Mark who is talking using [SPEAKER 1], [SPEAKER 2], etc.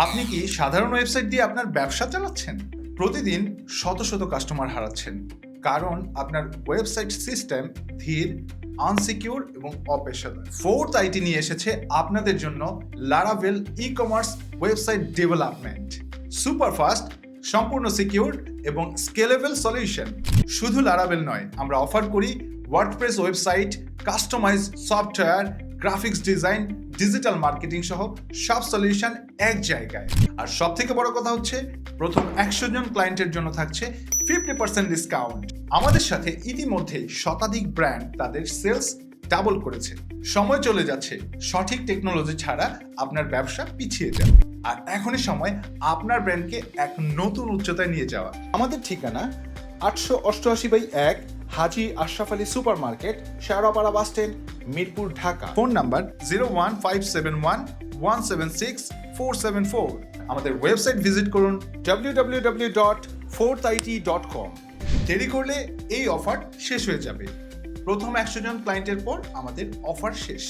[SPEAKER 1] আপনি কি সাধারণ ওয়েবসাইট দিয়ে আপনার ব্যবসা চালাচ্ছেন? প্রতিদিন শত শত কাস্টমার হারাচ্ছেন কারণ আপনার ওয়েবসাইট সিস্টেম ধীর, আনসিকিউর এবং অপেশাদার। ফোর্থ আইটি নিয়ে এসেছে আপনাদের জন্য Laravel e commerce website development. Super fast, সম্পূর্ণ সিকিউর এবং স্কেলেবল সলিউশন। শুধু লারাভেল নয়, আমরা অফার করি WordPress website, customize software, graphics design, digital marketing সহ সব সলিউশন এক জায়গায়। আর সব থেকে বড় কথা হচ্ছে, প্রথম 100 জন ক্লায়েন্টের জন্য থাকছে 50% ডিসকাউন্ট। আমাদের সাথে ইতিমধ্যেই শতাধিক ব্র্যান্ড তাদের সেলস ডাবল করেছে। সময় চলে যাচ্ছে, সঠিক টেকনোলজি ছাড়া আপনার ব্যবসা পিছিয়ে যাবে। আর এখনই সময় আপনার ব্র্যান্ডকে এক নতুন উচ্চতায় নিয়ে যাওয়া। আমাদের ঠিকানা 888/1 Haji Ashraf Ali super market, Shewrapara bus stand, Mirpur, Dhaka. Phone number 01571176474। আমাদের ওয়েবসাইট ভিজিট করুন www.fourthit.com। দেরি করলে এই অফার শেষ হয়ে যাবে। প্রথম 100 জন ক্লায়েন্টের পর আমাদের অফার শেষ।